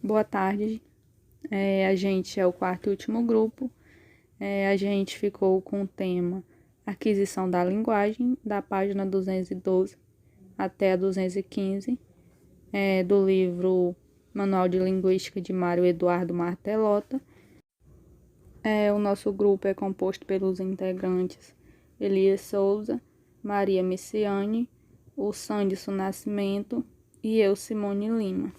Boa tarde. A gente é o quarto e último grupo. A gente ficou com o tema Aquisição da Linguagem, da página 212 até a 215, do livro Manual de Linguística de Mário Eduardo Martelotto. O nosso grupo é composto pelos integrantes Elias Souza, Maria Messiane, o Sandison Nascimento e eu, Simone Lima.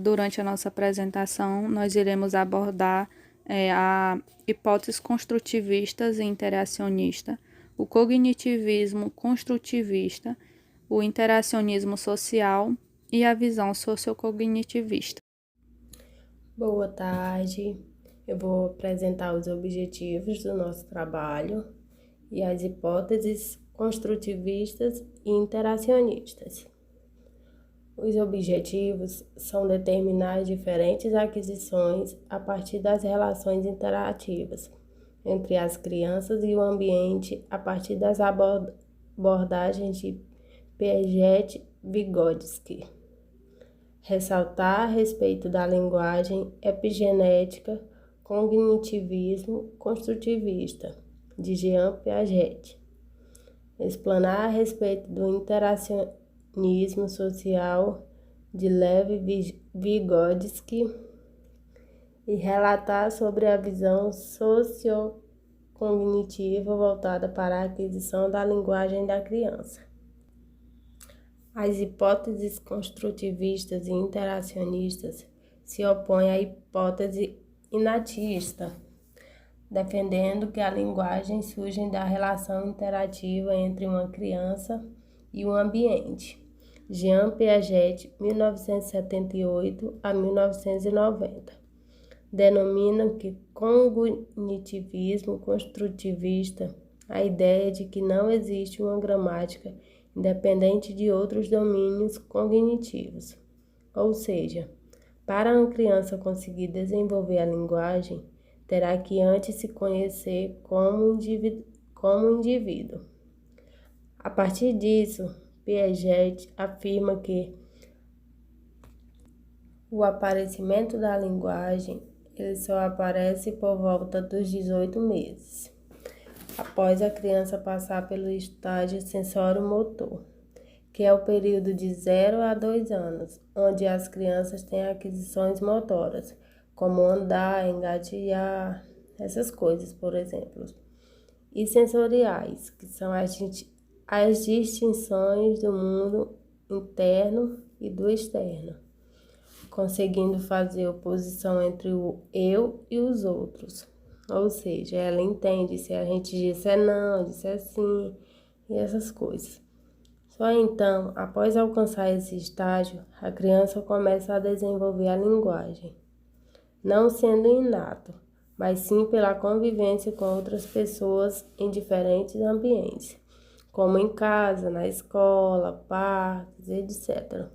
Durante a nossa apresentação, nós iremos abordar a hipóteses construtivistas e interacionista, o cognitivismo construtivista, o interacionismo social e a visão sociocognitivista. Boa tarde, eu vou apresentar os objetivos do nosso trabalho e as hipóteses construtivistas e interacionistas. Os objetivos são determinar as diferentes aquisições a partir das relações interativas entre as crianças e o ambiente a partir das abordagens de Piaget e Vygotsky. Ressaltar a respeito da linguagem epigenética, cognitivismo construtivista, de Jean Piaget. Explanar a respeito do interacionismo social, de Lev Vygotsky, e relatar sobre a visão sociocognitiva voltada para a aquisição da linguagem da criança. As hipóteses construtivistas e interacionistas se opõem à hipótese inatista, defendendo que a linguagem surge da relação interativa entre uma criança e o ambiente. Jean Piaget, 1978 a 1990. Denomina que cognitivismo construtivista a ideia de que não existe uma gramática independente de outros domínios cognitivos. Ou seja, para uma criança conseguir desenvolver a linguagem, terá que antes se conhecer como indivíduo. A partir disso, Piaget afirma que o aparecimento da linguagem ele só aparece por volta dos 18 meses. Após a criança passar pelo estágio sensório-motor, que é o período de 0 a 2 anos, onde as crianças têm aquisições motoras, como andar, engatear, essas coisas, por exemplo. E sensoriais, que são as distinções do mundo interno e do externo, conseguindo fazer oposição entre o eu e os outros. Ou seja, ela entende se a gente disser não, disser sim e essas coisas. Só então, após alcançar esse estágio, a criança começa a desenvolver a linguagem, não sendo inato, mas sim pela convivência com outras pessoas em diferentes ambientes, como em casa, na escola, parques, etc.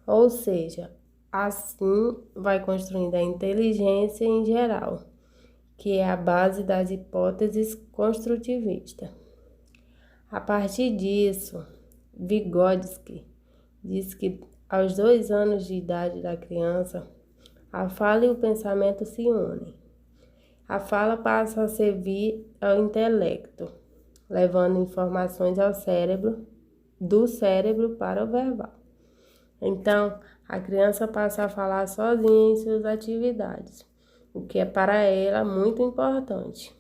Ou seja, assim vai construindo a inteligência em geral, que é a base das hipóteses construtivistas. A partir disso, Vygotsky diz que aos 2 anos de idade da criança, a fala e o pensamento se unem. A fala passa a servir ao intelecto, levando informações ao cérebro, do cérebro para o verbal. Então, a criança passa a falar sozinha em suas atividades, o que é para ela muito importante,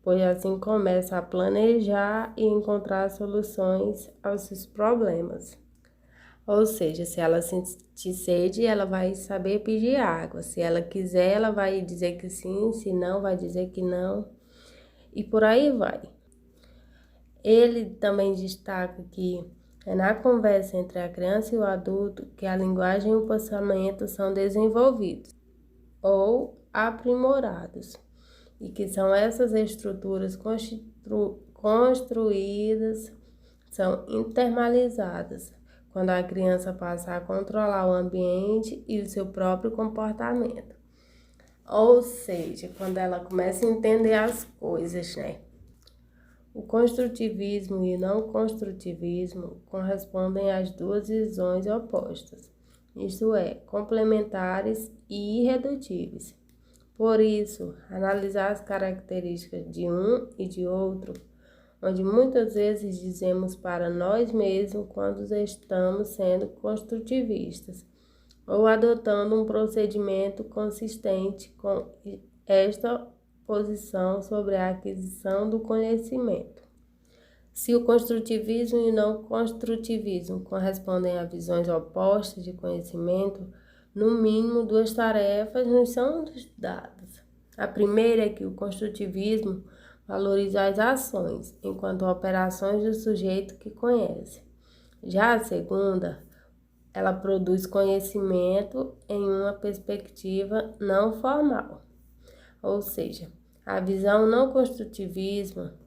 pois assim começa a planejar e encontrar soluções aos seus problemas. Ou seja, se ela sentir sede, ela vai saber pedir água. Se ela quiser, ela vai dizer que sim, se não, vai dizer que não. E por aí vai. Ele também destaca que é na conversa entre a criança e o adulto que a linguagem e o pensamento são desenvolvidos ou aprimorados, e que são essas estruturas construídas, são internalizadas, quando a criança passa a controlar o ambiente e o seu próprio comportamento. Ou seja, quando ela começa a entender as coisas, né? O construtivismo e o não construtivismo correspondem às duas visões opostas isto é, complementares e irredutíveis. Por isso, analisar as características de um e de outro, onde muitas vezes dizemos para nós mesmos quando estamos sendo construtivistas, ou adotando um procedimento consistente com esta posição sobre a aquisição do conhecimento. Se o construtivismo e o não construtivismo correspondem a visões opostas de conhecimento, no mínimo duas tarefas nos são dadas. A primeira é que o construtivismo valoriza as ações, enquanto operações do sujeito que conhece. Já a segunda, ela produz conhecimento em uma perspectiva não formal. Ou seja, a visão não construtivista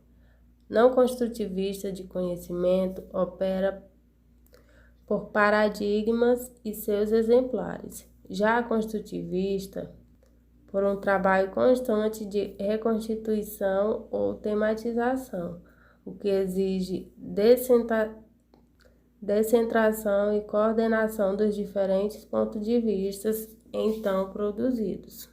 de conhecimento opera por paradigmas e seus exemplares. Já a construtivista, por um trabalho constante de reconstituição ou tematização, o que exige descentração e coordenação dos diferentes pontos de vista então produzidos.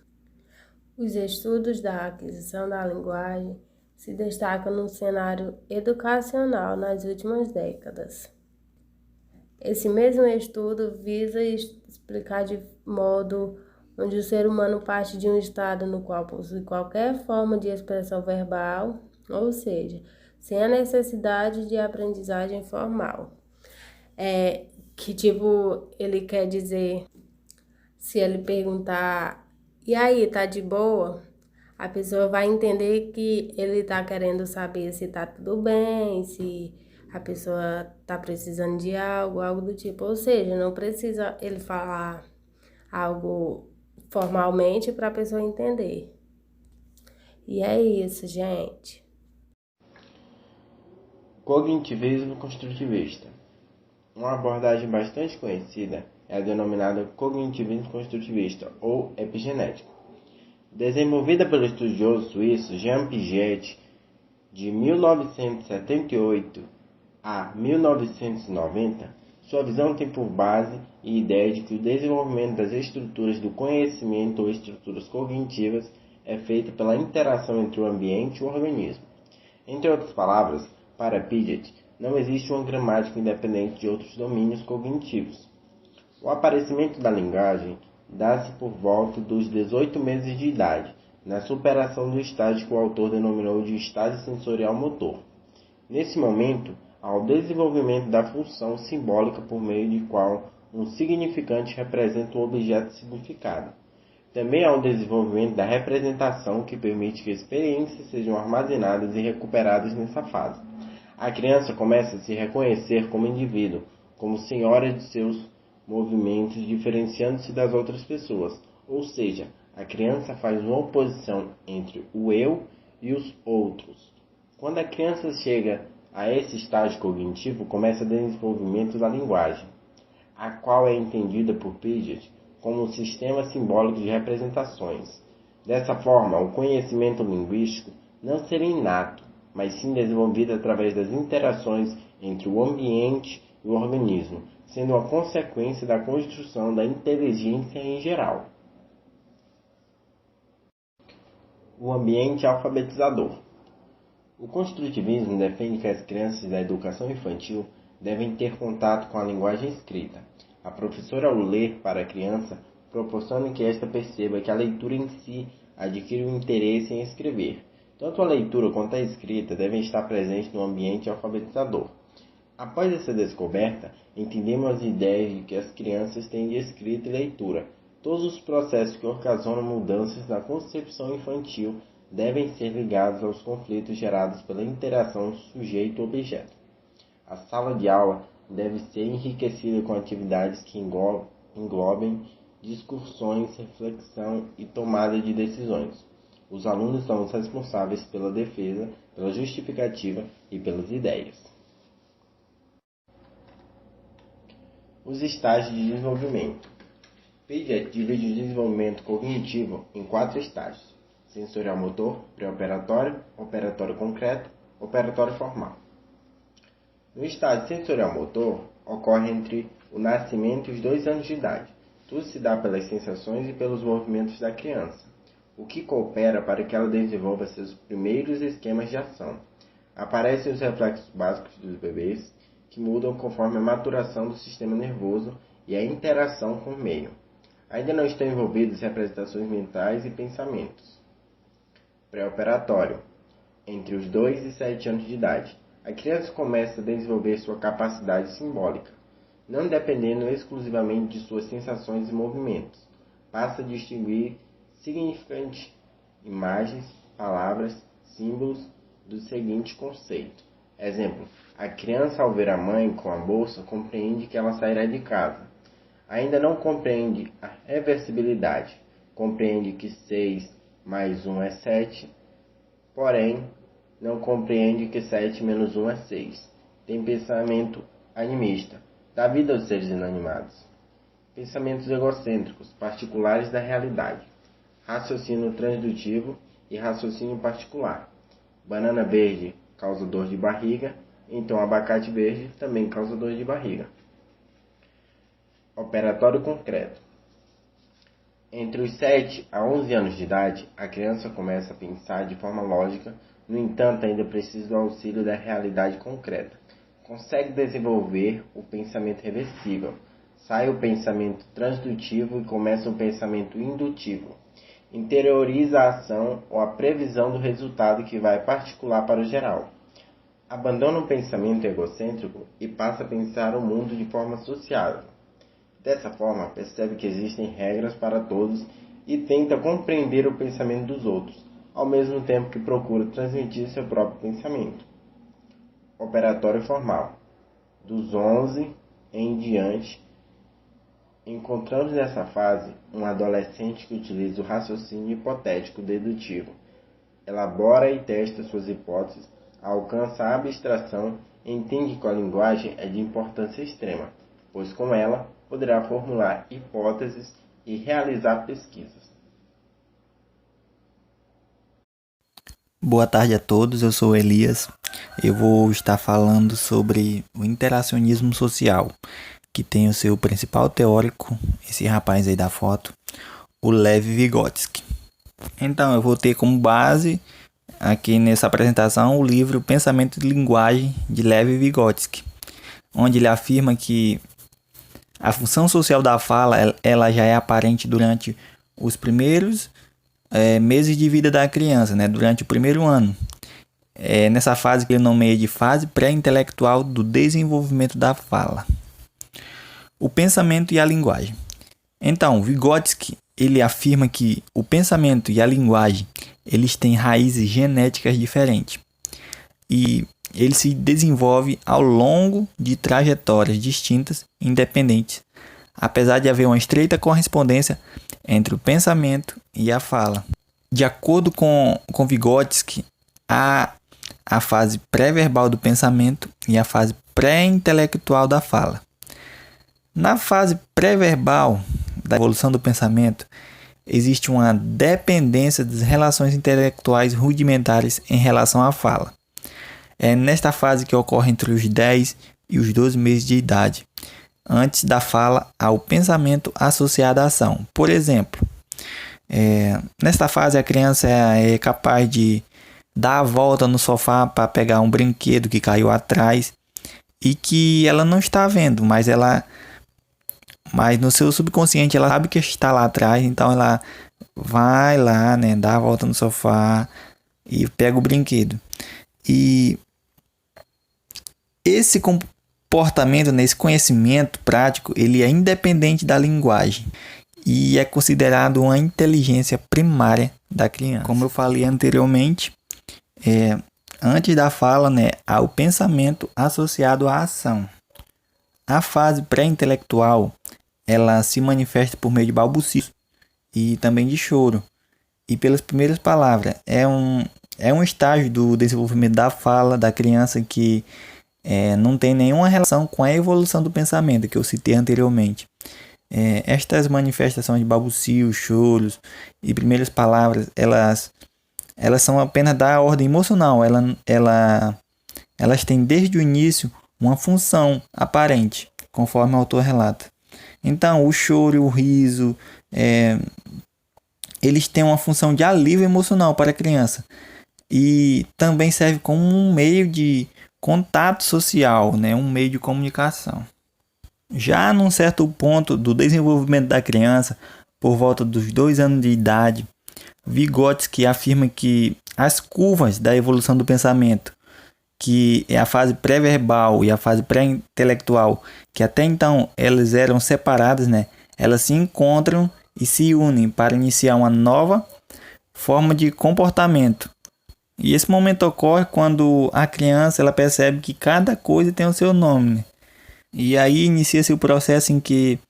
Os estudos da aquisição da linguagem se destacam no cenário educacional nas últimas décadas. Esse mesmo estudo visa explicar de modo onde o ser humano parte de um estado no qual possui qualquer forma de expressão verbal, ou seja, sem a necessidade de aprendizagem formal. Ele quer dizer, se ele perguntar, e aí, tá de boa? A pessoa vai entender que ele tá querendo saber se tá tudo bem, se a pessoa tá precisando de algo do tipo. Ou seja, não precisa ele falar algo formalmente para a pessoa entender. E é isso, gente. Cognitivismo construtivista. Uma abordagem bastante conhecida é a denominada cognitivismo construtivista, ou epigenético. Desenvolvida pelo estudioso suíço Jean Piaget de 1978 a 1990, sua visão tem por base e ideia de que o desenvolvimento das estruturas do conhecimento ou estruturas cognitivas é feito pela interação entre o ambiente e o organismo. Entre outras palavras, para Piaget, não existe uma gramática independente de outros domínios cognitivos. O aparecimento da linguagem dá-se por volta dos 18 meses de idade, na superação do estágio que o autor denominou de estágio sensorial motor. Nesse momento, há o desenvolvimento da função simbólica por meio de qual um significante representa um objeto significado. Também há o desenvolvimento da representação que permite que experiências sejam armazenadas e recuperadas nessa fase. A criança começa a se reconhecer como indivíduo, como senhora de seus movimentos, diferenciando-se das outras pessoas. Ou seja, a criança faz uma oposição entre o eu e os outros. Quando a criança chega a esse estágio cognitivo, começa o desenvolvimento da linguagem, a qual é entendida por Piaget como um sistema simbólico de representações. Dessa forma, o conhecimento linguístico não será inato, mas sim desenvolvido através das interações entre o ambiente e o organismo, sendo uma consequência da construção da inteligência em geral. O ambiente alfabetizador. O construtivismo defende que as crianças da educação infantil devem ter contato com a linguagem escrita. A professora, ao ler para a criança, proporciona que esta perceba que a leitura em si adquire um interesse em escrever. Tanto a leitura quanto a escrita devem estar presentes no ambiente alfabetizador. Após essa descoberta, entendemos as ideias de que as crianças têm de escrita e leitura. Todos os processos que ocasionam mudanças na concepção infantil devem ser ligados aos conflitos gerados pela interação sujeito-objeto. A sala de aula deve ser enriquecida com atividades que englobem discussões, reflexão e tomada de decisões. Os alunos são os responsáveis pela defesa, pela justificativa e pelas ideias. Os estágios de desenvolvimento. Piaget divide o desenvolvimento cognitivo em 4 estágios: sensorial motor, pré-operatório, operatório concreto, operatório formal. No estágio sensorial motor, ocorre entre o nascimento e os 2 anos de idade. Tudo se dá pelas sensações e pelos movimentos da criança, o que coopera para que ela desenvolva seus primeiros esquemas de ação. Aparecem os reflexos básicos dos bebês, que mudam conforme a maturação do sistema nervoso e a interação com o meio. Ainda não estão envolvidos representações mentais e pensamentos. Pré-operatório. Entre os 2 e 7 anos de idade, a criança começa a desenvolver sua capacidade simbólica, não dependendo exclusivamente de suas sensações e movimentos. Passa a distinguir significantes imagens, palavras, símbolos do seguinte conceito. Exemplo, a criança ao ver a mãe com a bolsa compreende que ela sairá de casa. Ainda não compreende a reversibilidade, compreende que 6 mais 1 é 7, porém não compreende que 7 menos 1 é 6. Tem pensamento animista, dá vida aos seres inanimados. Pensamentos egocêntricos, particulares da realidade. Raciocínio transdutivo e raciocínio particular. Banana verde causa dor de barriga, então abacate verde também causa dor de barriga. Operatório concreto. Entre os 7 a 11 anos de idade, a criança começa a pensar de forma lógica, no entanto, ainda precisa do auxílio da realidade concreta. Consegue desenvolver o pensamento reversível. Sai o pensamento transdutivo e começa o pensamento indutivo. Interioriza a ação ou a previsão do resultado que vai particular para o geral. Abandona o pensamento egocêntrico e passa a pensar o mundo de forma sociável. Dessa forma, percebe que existem regras para todos e tenta compreender o pensamento dos outros, ao mesmo tempo que procura transmitir seu próprio pensamento. Operatório formal. Dos 11 em diante, encontramos nessa fase um adolescente que utiliza o raciocínio hipotético dedutivo, elabora e testa suas hipóteses, alcança a abstração e entende que a linguagem é de importância extrema, pois com ela poderá formular hipóteses e realizar pesquisas. Boa tarde a todos, eu sou Elias. Eu vou estar falando sobre o interacionismo social, que tem o seu principal teórico, esse rapaz aí da foto, o Lev Vygotsky. Então, eu vou ter como base, aqui nessa apresentação, o livro Pensamento e Linguagem, de Lev Vygotsky, onde ele afirma que a função social da fala ela já é aparente durante os primeiros meses de vida da criança, né? Durante o primeiro ano. Nessa fase que ele nomeia de fase pré-intelectual do desenvolvimento da fala. O pensamento e a linguagem. Então, Vygotsky ele afirma que o pensamento e a linguagem eles têm raízes genéticas diferentes e ele se desenvolve ao longo de trajetórias distintas e independentes, apesar de haver uma estreita correspondência entre o pensamento e a fala. De acordo com Vygotsky, há a fase pré-verbal do pensamento e a fase pré-intelectual da fala. Na fase pré-verbal da evolução do pensamento, existe uma dependência das relações intelectuais rudimentares em relação à fala. É nesta fase que ocorre entre os 10 e os 12 meses de idade. Antes da fala, há o pensamento associado à ação. Por exemplo, nesta fase a criança é capaz de dar a volta no sofá para pegar um brinquedo que caiu atrás e que ela não está vendo, mas no seu subconsciente ela sabe que está lá atrás, então ela vai lá, né, dá a volta no sofá e pega o brinquedo. E esse comportamento, esse conhecimento prático, ele é independente da linguagem e é considerado uma inteligência primária da criança. Como eu falei anteriormente, antes da fala, né, há o pensamento associado à ação. A fase pré-intelectual, ela se manifesta por meio de balbucios e também de choro e pelas primeiras palavras. É um estágio do desenvolvimento da fala da criança que não tem nenhuma relação com a evolução do pensamento que eu citei anteriormente. Estas manifestações de balbucios, choros e primeiras palavras, elas são apenas da ordem emocional. Elas têm desde o início uma função aparente. conforme o autor relata. Então, o choro e o riso, eles têm uma função de alívio emocional para a criança e também serve como um meio de contato social, né? Um meio de comunicação. Já num certo ponto do desenvolvimento da criança, por volta dos 2 anos de idade, Vygotsky afirma que as curvas da evolução do pensamento, que é a fase pré-verbal e a fase pré-intelectual, que até então elas eram separadas, né? Elas se encontram e se unem para iniciar uma nova forma de comportamento. E esse momento ocorre quando a criança ela percebe que cada coisa tem o seu nome, né? E aí inicia-se o processo em que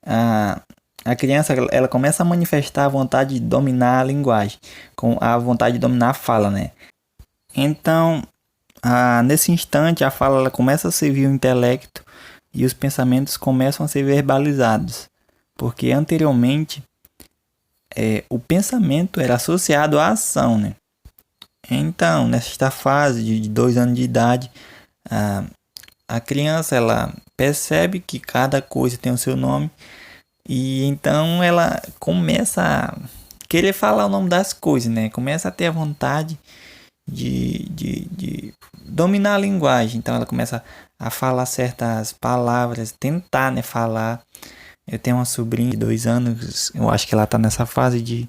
a criança ela começa a manifestar a vontade de dominar a linguagem, com a vontade de dominar a fala, né? Então, nesse instante, a fala ela começa a servir o intelecto e os pensamentos começam a ser verbalizados, porque anteriormente o pensamento era associado à ação, né? Então, nesta fase de 2 anos de idade, a criança ela percebe que cada coisa tem o seu nome e então ela começa a querer falar o nome das coisas, né? Começa a ter a vontade de dominar a linguagem. Então ela começa a falar certas palavras, tentar, né, falar. Eu tenho uma sobrinha de 2 anos, eu acho que ela está nessa fase de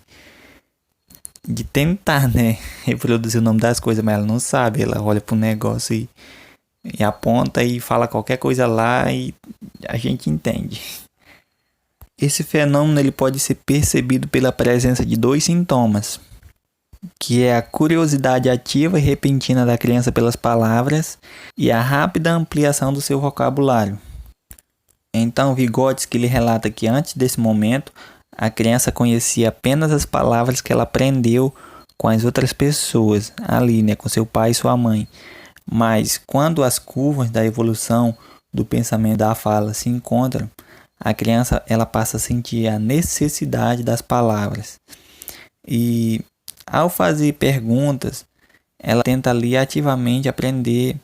tentar, né, reproduzir o nome das coisas, mas ela não sabe. Ela olha para o negócio e aponta e fala qualquer coisa lá e a gente entende. Esse fenômeno ele pode ser percebido pela presença de 2 sintomas, que é a curiosidade ativa e repentina da criança pelas palavras e a rápida ampliação do seu vocabulário. Então, Vygotsky ele relata que antes desse momento, a criança conhecia apenas as palavras que ela aprendeu com as outras pessoas, ali, né, com seu pai e sua mãe. Mas quando as curvas da evolução do pensamento da fala se encontram, a criança ela passa a sentir a necessidade das palavras. E ao fazer perguntas, ela tenta ali ativamente aprender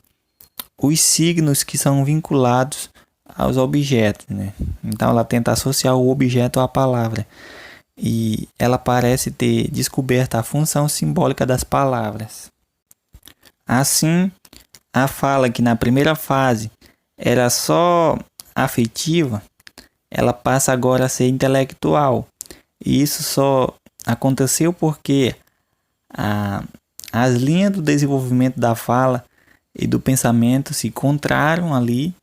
os signos que são vinculados aos objetos, né? Então ela tenta associar o objeto à palavra. E ela parece ter descoberto a função simbólica das palavras. Assim, a fala que na primeira fase era só afetiva, ela passa agora a ser intelectual. E isso só aconteceu porque as linhas do desenvolvimento da fala e do pensamento se encontraram ali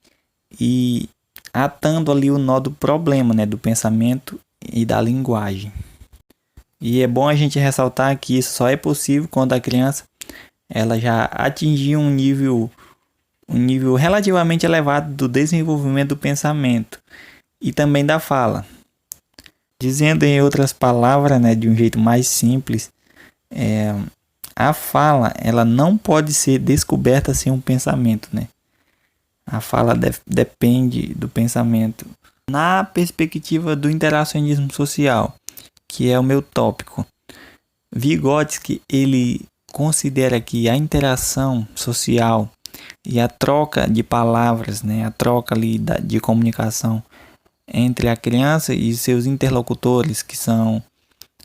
e atando ali o nó do problema, né, do pensamento e da linguagem. E é bom a gente ressaltar que isso só é possível quando a criança ela já atingiu um nível relativamente elevado do desenvolvimento do pensamento e também da fala. Dizendo em outras palavras, né, de um jeito mais simples, a fala ela não pode ser descoberta sem um pensamento, né? A fala depende do pensamento. Na perspectiva do interacionismo social, que é o meu tópico, Vygotsky ele considera que a interação social e a troca de palavras, né, a troca ali de comunicação entre a criança e seus interlocutores, que são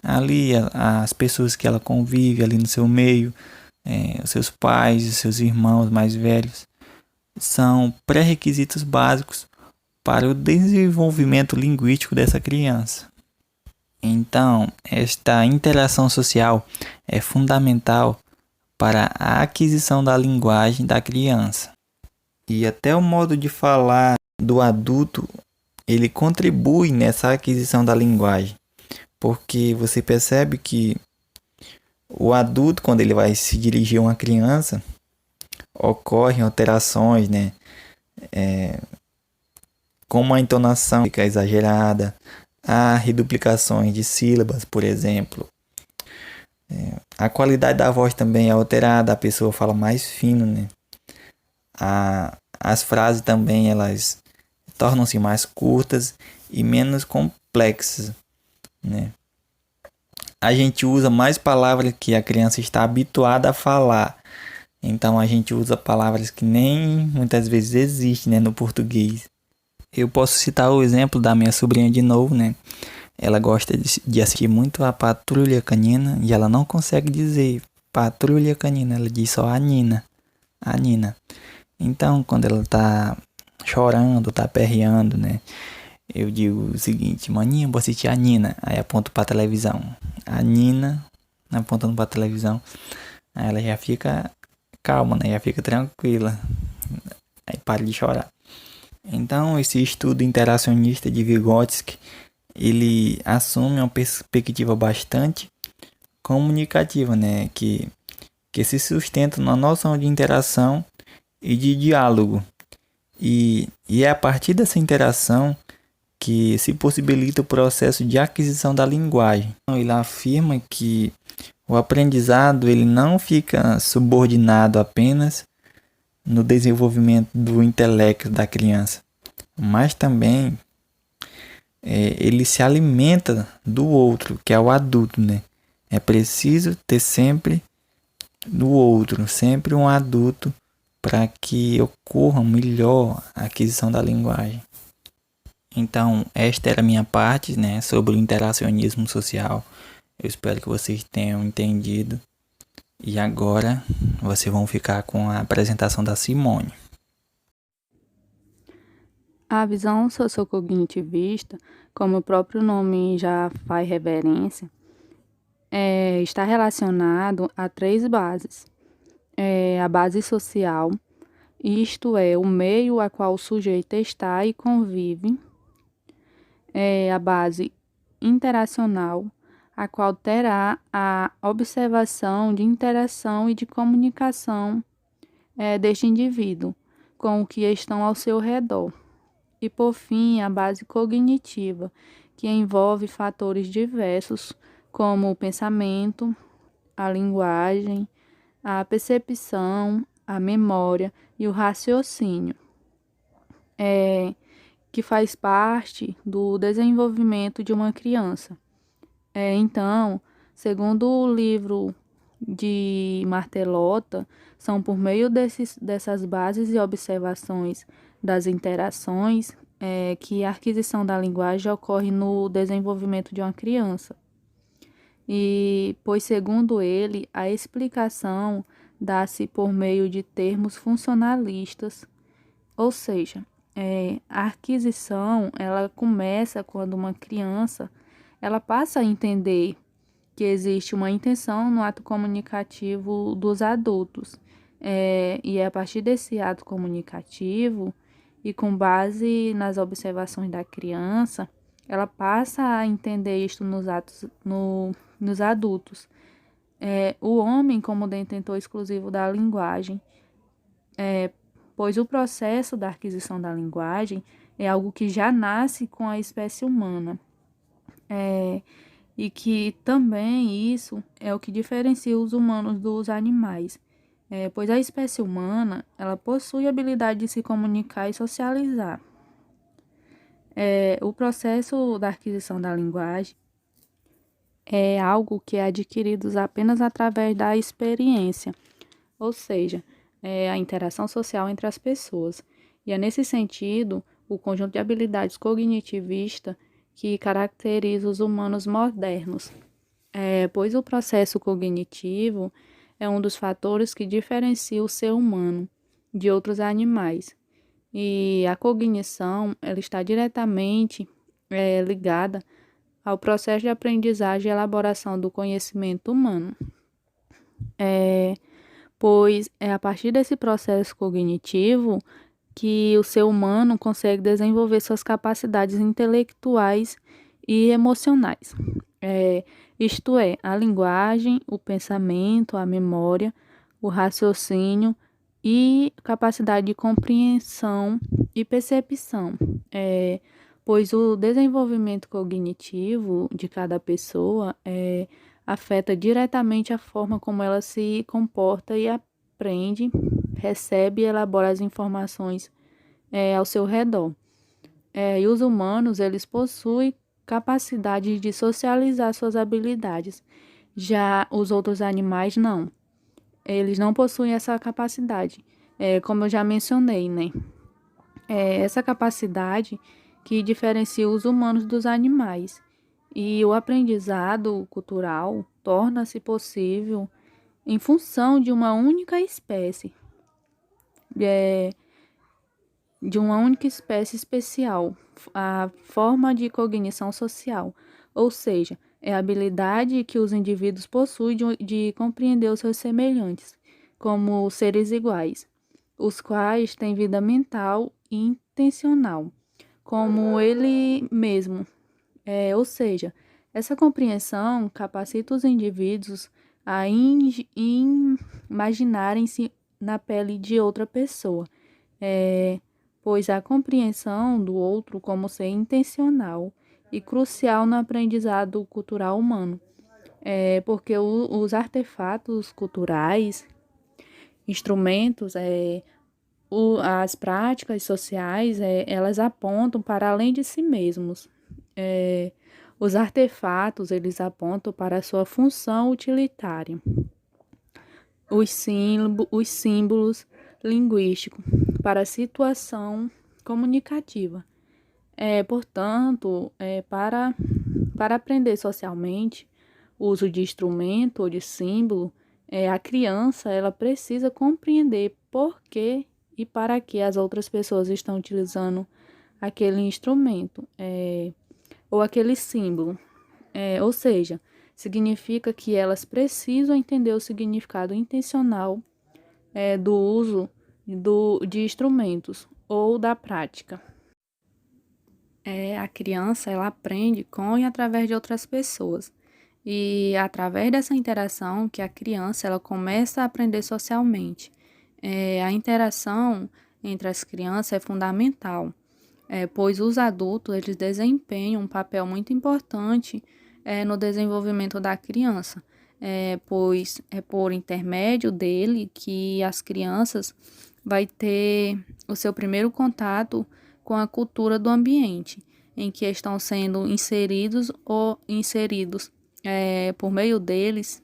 ali as pessoas que ela convive ali no seu meio, os seus pais e seus irmãos mais velhos, são pré-requisitos básicos para o desenvolvimento linguístico dessa criança. Então, esta interação social é fundamental para a aquisição da linguagem da criança. E até o modo de falar do adulto, ele contribui nessa aquisição da linguagem. Porque você percebe que o adulto, quando ele vai se dirigir a uma criança, ocorrem alterações, né? Como a entonação fica exagerada, há reduplicações de sílabas, por exemplo. A qualidade da voz também é alterada, a pessoa fala mais fino, né? As frases também elas tornam-se mais curtas e menos complexas, né? A gente usa mais palavras que a criança está habituada a falar. Então a gente usa palavras que nem muitas vezes existem, né, no português. Eu posso citar o exemplo da minha sobrinha de novo, né? Ela gosta de assistir muito a Patrulha Canina e ela não consegue dizer Patrulha Canina, ela diz só a Nina. A Nina. Então, quando ela tá chorando, tá perreando, né? Eu digo o seguinte: maninha, vou assistir a Nina. Aí aponto pra televisão. A Nina, apontando pra televisão. Aí ela já fica calma, né? Já fica tranquila. Aí para de chorar. Então, esse estudo interacionista de Vygotsky, ele assume uma perspectiva bastante comunicativa, né? Que se sustenta na noção de interação e de diálogo. E é a partir dessa interação que se possibilita o processo de aquisição da linguagem. Ele afirma que o aprendizado ele não fica subordinado apenas no desenvolvimento do intelecto da criança, mas também ele se alimenta do outro, que é o adulto, né? É preciso ter sempre do outro, sempre um adulto para que ocorra melhor a aquisição da linguagem. Então, esta era a minha parte, né, sobre o interacionismo social. Eu espero que vocês tenham entendido. E agora, vocês vão ficar com a apresentação da Simone. A visão sociocognitivista, como o próprio nome já faz reverência, está relacionado a 3 bases. A base social, isto é, o meio a qual o sujeito está e convive. A base interacional, a qual terá a observação de interação e de comunicação deste indivíduo com o que estão ao seu redor. E, por fim, a base cognitiva, que envolve fatores diversos, como o pensamento, a linguagem, a percepção, a memória e o raciocínio, que faz parte do desenvolvimento de uma criança. Então, segundo o livro de Martelotto, são por meio dessas bases e observações das interações que a aquisição da linguagem ocorre no desenvolvimento de uma criança. E, pois, segundo ele, a explicação dá-se por meio de termos funcionalistas, ou seja, a aquisição ela começa quando uma criança ela passa a entender que existe uma intenção no ato comunicativo dos adultos. E é a partir desse ato comunicativo e com base nas observações da criança, ela passa a entender isto nos adultos. O homem como detentor exclusivo da linguagem, pois o processo da aquisição da linguagem é algo que já nasce com a espécie humana. E que também isso é o que diferencia os humanos dos animais, pois a espécie humana ela possui a habilidade de se comunicar e socializar. O processo da aquisição da linguagem é algo que é adquirido apenas através da experiência, ou seja, a interação social entre as pessoas. E é nesse sentido o conjunto de habilidades cognitivistas que caracteriza os humanos modernos, pois o processo cognitivo é um dos fatores que diferencia o ser humano de outros animais. E a cognição ela está diretamente ligada ao processo de aprendizagem e elaboração do conhecimento humano. Pois é a partir desse processo cognitivo que o ser humano consegue desenvolver suas capacidades intelectuais e emocionais. Isto é, a linguagem, o pensamento, a memória, o raciocínio e capacidade de compreensão e percepção. Pois o desenvolvimento cognitivo de cada pessoa afeta diretamente a forma como ela se comporta e aprende, recebe e elabora as informações ao seu redor. E os humanos, eles possuem capacidade de socializar suas habilidades. Já os outros animais, não. Eles não possuem essa capacidade, como eu já mencionei, né? É essa capacidade que diferencia os humanos dos animais. E o aprendizado cultural torna-se possível em função de uma única espécie, é, de uma única espécie especial, a forma de cognição social, ou seja, é a habilidade que os indivíduos possuem de compreender os seus semelhantes como seres iguais, os quais têm vida mental e intencional, como ele mesmo. Ou seja, essa compreensão capacita os indivíduos a imaginarem-se na pele de outra pessoa, é, pois a compreensão do outro como ser intencional e crucial no aprendizado cultural humano. Porque os artefatos culturais, instrumentos, as práticas sociais, elas apontam para além de si mesmos. Os artefatos, eles apontam para a sua função utilitária. Os símbolos linguísticos para a situação comunicativa. Portanto, para aprender socialmente, o uso de instrumento ou de símbolo, a criança ela precisa compreender por que e para que as outras pessoas estão utilizando aquele instrumento ou aquele símbolo. Ou seja, significa que elas precisam entender o significado intencional do uso de instrumentos ou da prática. A criança ela aprende com e através de outras pessoas. E através dessa interação que a criança ela começa a aprender socialmente. A interação entre as crianças é fundamental, pois os adultos eles desempenham um papel muito importante no desenvolvimento da criança, pois é por intermédio dele que as crianças vai ter o seu primeiro contato com a cultura do ambiente em que estão sendo inseridos por meio deles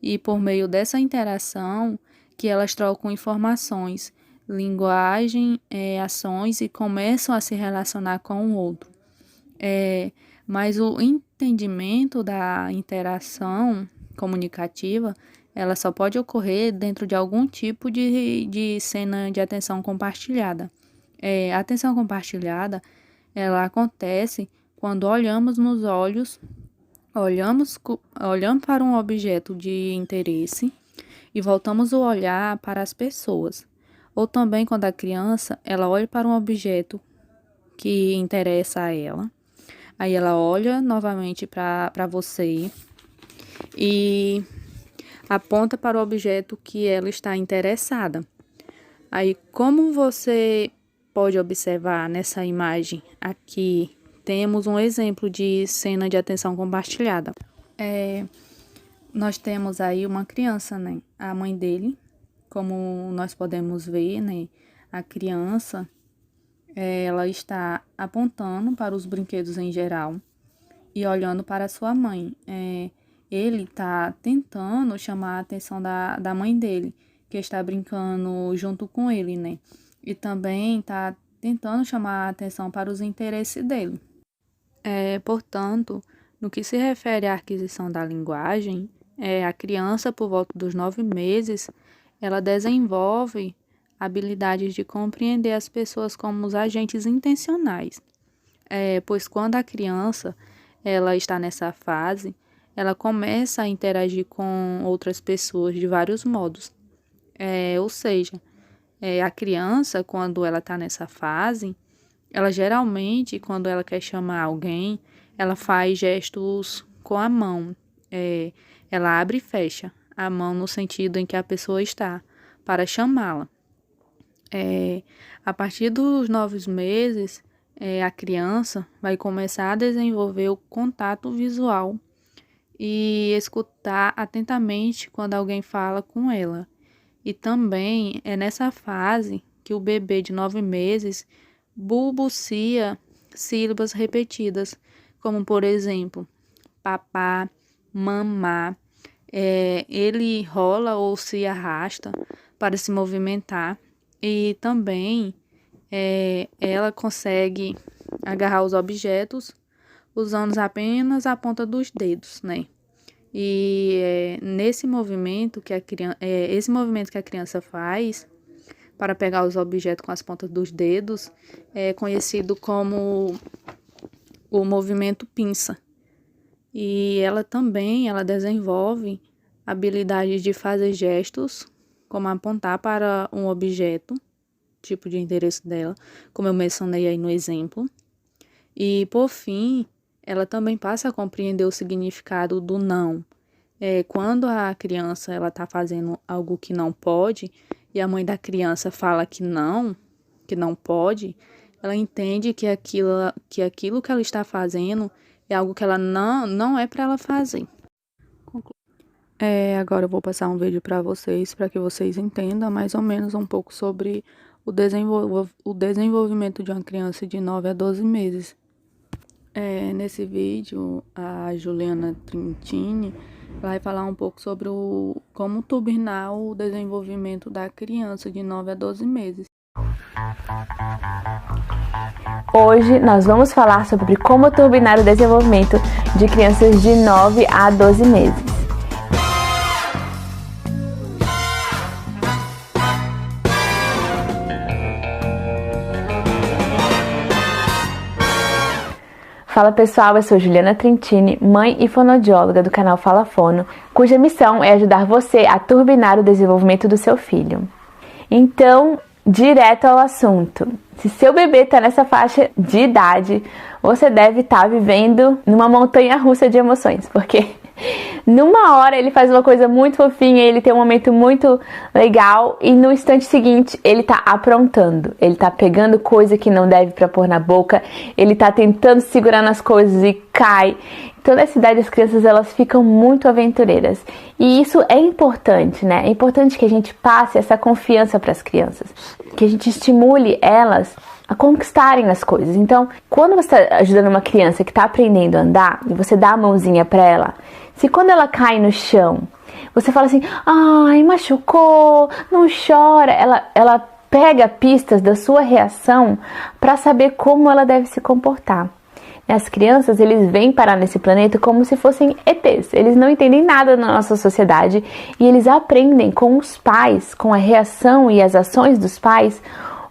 e por meio dessa interação que elas trocam informações, linguagem, ações e começam a se relacionar com o outro. Mas o entendimento da interação comunicativa, ela só pode ocorrer dentro de algum tipo de cena de atenção compartilhada. A atenção compartilhada, ela acontece quando olhamos nos olhos, olhamos para um objeto de interesse e voltamos o olhar para as pessoas. Ou também quando a criança, ela olha para um objeto que interessa a ela, aí ela olha novamente para você e aponta para o objeto que ela está interessada. Aí, como você pode observar nessa imagem aqui, temos um exemplo de cena de atenção compartilhada. Nós temos aí uma criança, né? A mãe dele, como nós podemos ver, né? A criança, ela está apontando para os brinquedos em geral e olhando para sua mãe. Ele está tentando chamar a atenção da mãe dele, que está brincando junto com ele, né? E também está tentando chamar a atenção para os interesses dele. Portanto, no que se refere à aquisição da linguagem, a criança, por volta dos 9 meses, ela desenvolve habilidades de compreender as pessoas como os agentes intencionais. Pois quando a criança ela está nessa fase, ela começa a interagir com outras pessoas de vários modos. Ou seja, a criança, quando ela está nessa fase, ela geralmente, quando ela quer chamar alguém, ela faz gestos com a mão. Ela abre e fecha a mão no sentido em que a pessoa está, para chamá-la. A partir dos 9 meses, a criança vai começar a desenvolver o contato visual e escutar atentamente quando alguém fala com ela. E também é nessa fase que o bebê de 9 meses balbucia sílabas repetidas, como por exemplo, papá, mamá. Ele rola ou se arrasta para se movimentar e também ela consegue agarrar os objetos usando apenas a ponta dos dedos, né? E nesse movimento que esse movimento que a criança faz para pegar os objetos com as pontas dos dedos é conhecido como o movimento pinça. E ela desenvolve habilidades de fazer gestos, como apontar para um objeto, tipo de interesse dela, como eu mencionei aí no exemplo. E, por fim, ela também passa a compreender o significado do não. Quando a criança está fazendo algo que não pode, e a mãe da criança fala que não pode, ela entende que aquilo que ela está fazendo é algo que ela não é para ela fazer. Agora eu vou passar um vídeo para que vocês entendam mais ou menos um pouco sobre o desenvolvimento de uma criança de 9 a 12 meses. Nesse vídeo, a Juliana Trintini vai falar um pouco sobre como turbinar o desenvolvimento da criança de 9 a 12 meses. Hoje nós vamos falar sobre como turbinar o desenvolvimento de crianças de 9 a 12 meses. Fala pessoal, eu sou Juliana Trintini, mãe e fonoaudióloga do canal Fala Fono, cuja missão é ajudar você a turbinar o desenvolvimento do seu filho. Então, direto ao assunto. Se seu bebê está nessa faixa de idade, você deve estar vivendo numa montanha-russa de emoções, porque numa hora ele faz uma coisa muito fofinha, ele tem um momento muito legal e no instante seguinte ele tá aprontando, ele tá pegando coisa que não deve para pôr na boca, ele tá tentando segurar nas coisas e cai. Então nessa idade as crianças elas ficam muito aventureiras e isso é importante, né? É importante que a gente passe essa confiança para as crianças, que a gente estimule elas a conquistarem as coisas. Então, quando você está ajudando uma criança que está aprendendo a andar e você dá a mãozinha para ela, se quando ela cai no chão, você fala assim, ai, machucou, não chora, ela pega pistas da sua reação para saber como ela deve se comportar. As crianças, eles vêm parar nesse planeta como se fossem ETs. Eles não entendem nada na nossa sociedade e eles aprendem com os pais, com a reação e as ações dos pais,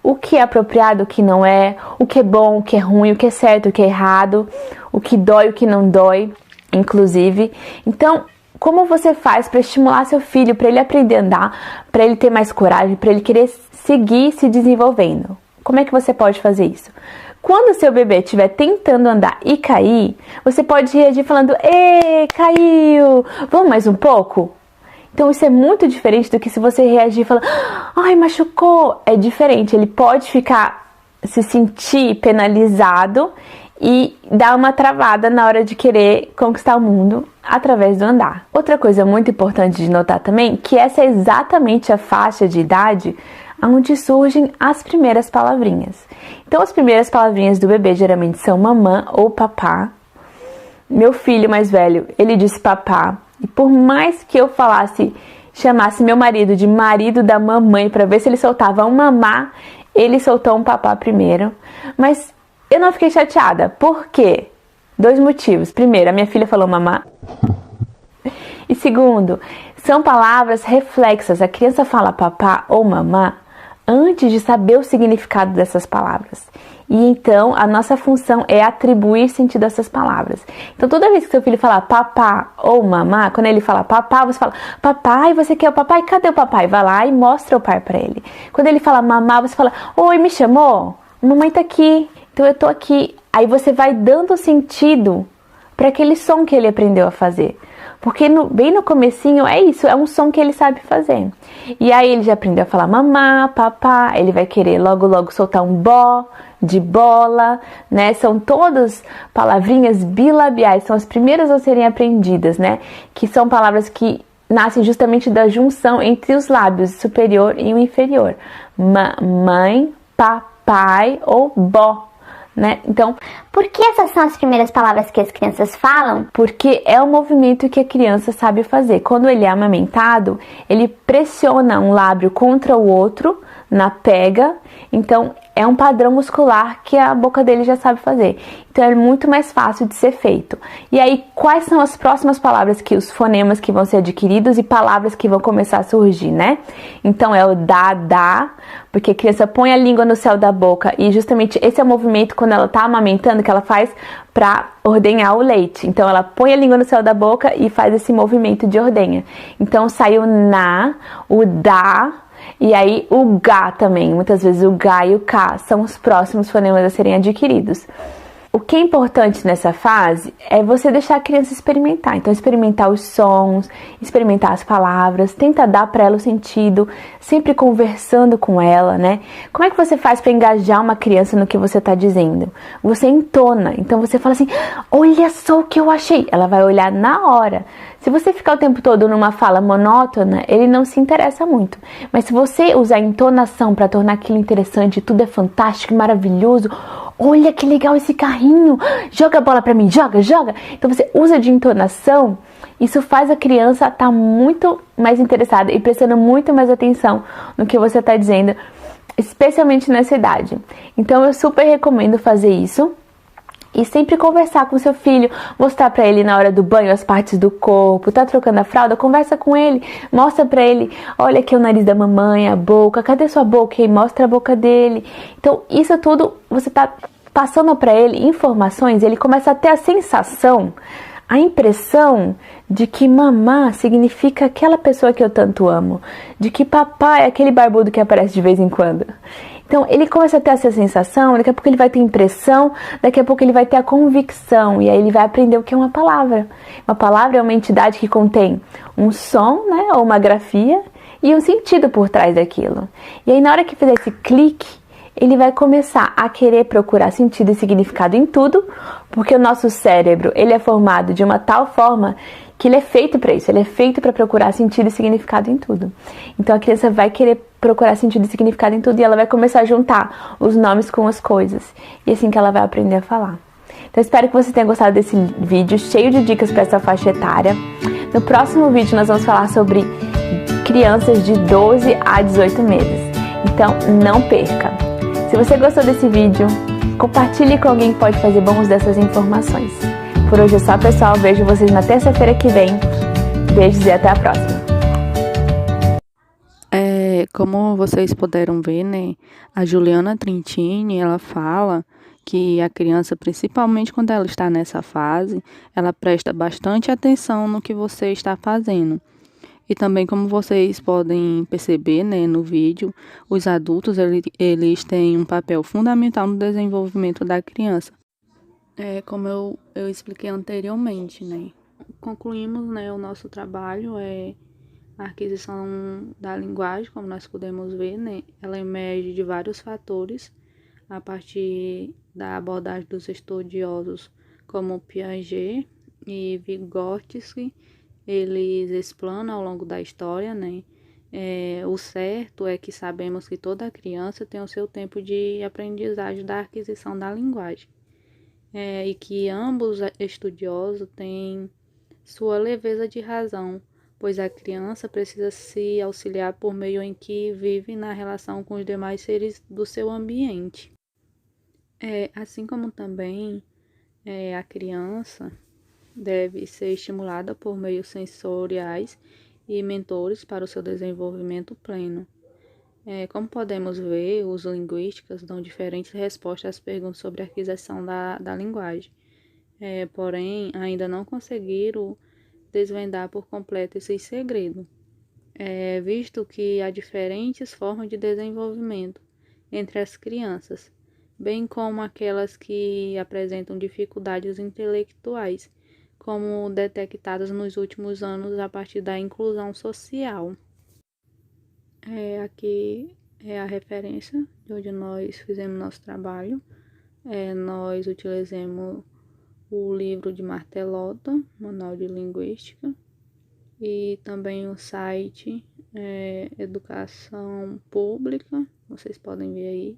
o que é apropriado, o que não é, o que é bom, o que é ruim, o que é certo, o que é errado, o que dói, o que não dói, inclusive. Então, como você faz para estimular seu filho, para ele aprender a andar, para ele ter mais coragem, para ele querer seguir se desenvolvendo? Como é que você pode fazer isso? Quando seu bebê estiver tentando andar e cair, você pode reagir falando, ê, caiu, vamos mais um pouco? Então isso é muito diferente do que se você reagir falando, ai, machucou. É diferente, ele pode se sentir penalizado e dar uma travada na hora de querer conquistar o mundo através do andar. Outra coisa muito importante de notar também, que essa é exatamente a faixa de idade onde surgem as primeiras palavrinhas. Então as primeiras palavrinhas do bebê geralmente são mamã ou papá. Meu filho mais velho, ele disse papá. E por mais que eu chamasse meu marido de marido da mamãe para ver se ele soltava um mamá, ele soltou um papá primeiro. Mas eu não fiquei chateada. Por quê? 2 motivos. Primeiro, a minha filha falou mamá. E segundo, são palavras reflexas. A criança fala papá ou mamá antes de saber o significado dessas palavras. E então, a nossa função é atribuir sentido a essas palavras. Então, toda vez que seu filho falar papá ou mamá, quando ele fala papá, você fala, papai, você quer o papai? Cadê o papai? Vai lá e mostra o pai para ele. Quando ele fala mamá, você fala, oi, me chamou? Mamãe tá aqui. Então, eu tô aqui. Aí você vai dando sentido para aquele som que ele aprendeu a fazer. Porque bem no comecinho é isso, é um som que ele sabe fazer. E aí ele já aprendeu a falar mamá, papá, ele vai querer logo soltar um bó, de bola, né? São todas palavrinhas bilabiais, são as primeiras a serem aprendidas, né? Que são palavras que nascem justamente da junção entre os lábios superior e o inferior. Mãe, papai ou bó. Né? Então, por que essas são as primeiras palavras que as crianças falam? Porque é o movimento que a criança sabe fazer. Quando ele é amamentado, ele pressiona um lábio contra o outro, na pega, então é um padrão muscular que a boca dele já sabe fazer. Então é muito mais fácil de ser feito. E aí, quais são as próximas palavras que os fonemas que vão ser adquiridos e palavras que vão começar a surgir, né? Então é o dá, porque a criança põe a língua no céu da boca e justamente esse é o movimento quando ela tá amamentando que ela faz para ordenhar o leite. Então ela põe a língua no céu da boca e faz esse movimento de ordenha. Então sai o na, o dá, e aí o gá também. Muitas vezes o gá e o cá são os próximos fonemas a serem adquiridos. O que é importante nessa fase é você deixar a criança experimentar. Então, experimentar os sons, experimentar as palavras, tenta dar para ela o sentido, sempre conversando com ela, né? Como é que você faz para engajar uma criança no que você está dizendo? Você entona. Então, você fala assim, olha só o que eu achei. Ela vai olhar na hora. Se você ficar o tempo todo numa fala monótona, ele não se interessa muito. Mas se você usar a entonação para tornar aquilo interessante, tudo é fantástico, maravilhoso, olha que legal esse carrinho, joga a bola pra mim, joga. Então você usa de entonação, isso faz a criança estar muito mais interessada e prestando muito mais atenção no que você está dizendo, especialmente nessa idade. Então eu super recomendo fazer isso. E sempre conversar com seu filho, mostrar pra ele na hora do banho as partes do corpo, tá trocando a fralda, conversa com ele, mostra pra ele, olha aqui o nariz da mamãe, a boca, cadê sua boca? E mostra a boca dele. Então isso tudo você tá passando pra ele informações, ele começa a ter a sensação, a impressão de que mamá significa aquela pessoa que eu tanto amo, de que papai é aquele barbudo que aparece de vez em quando. Então, ele começa a ter essa sensação, daqui a pouco ele vai ter impressão, daqui a pouco ele vai ter a convicção, e aí ele vai aprender o que é uma palavra. Uma palavra é uma entidade que contém um som, né, ou uma grafia, e um sentido por trás daquilo. E aí, na hora que fizer esse clique, ele vai começar a querer procurar sentido e significado em tudo, porque o nosso cérebro, ele é formado de uma tal forma que ele é feito para isso, ele é feito para procurar sentido e significado em tudo. Então a criança vai querer procurar sentido e significado em tudo e ela vai começar a juntar os nomes com as coisas. E assim que ela vai aprender a falar. Então espero que você tenha gostado desse vídeo cheio de dicas para essa faixa etária. No próximo vídeo nós vamos falar sobre crianças de 12 a 18 meses. Então não perca! Se você gostou desse vídeo, compartilhe com alguém que pode fazer bom uso dessas informações. Por hoje é só, pessoal. Vejo vocês na terça-feira que vem. Beijos e até a próxima. Como vocês puderam ver, né, a Juliana Trintini, ela fala que a criança, principalmente quando ela está nessa fase, ela presta bastante atenção no que você está fazendo. E também, como vocês podem perceber, né, no vídeo, os adultos, eles têm um papel fundamental no desenvolvimento da criança. Como eu expliquei anteriormente, né, concluímos, né, o nosso trabalho a aquisição da linguagem, como nós podemos ver, né, ela emerge de vários fatores, a partir da abordagem dos estudiosos como Piaget e Vygotsky. Eles explanam ao longo da história, né? O certo é que sabemos que toda criança tem o seu tempo de aprendizagem da aquisição da linguagem. E que ambos estudiosos têm sua leveza de razão, pois a criança precisa se auxiliar por meio em que vive na relação com os demais seres do seu ambiente. Assim como também a criança deve ser estimulada por meios sensoriais e mentores para o seu desenvolvimento pleno. Como podemos ver, os linguistas dão diferentes respostas às perguntas sobre a aquisição da linguagem. Porém, ainda não conseguiram desvendar por completo esse segredo, visto que há diferentes formas de desenvolvimento entre as crianças, bem como aquelas que apresentam dificuldades intelectuais, como detectadas nos últimos anos a partir da inclusão social. Aqui é a referência de onde nós fizemos nosso trabalho. Nós utilizamos o livro de Martelotto, Manual de Linguística, e também o site Educação Pública, vocês podem ver aí,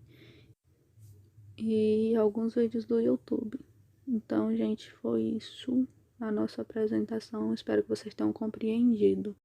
e alguns vídeos do YouTube. Então, gente, foi isso a nossa apresentação. Espero que vocês tenham compreendido.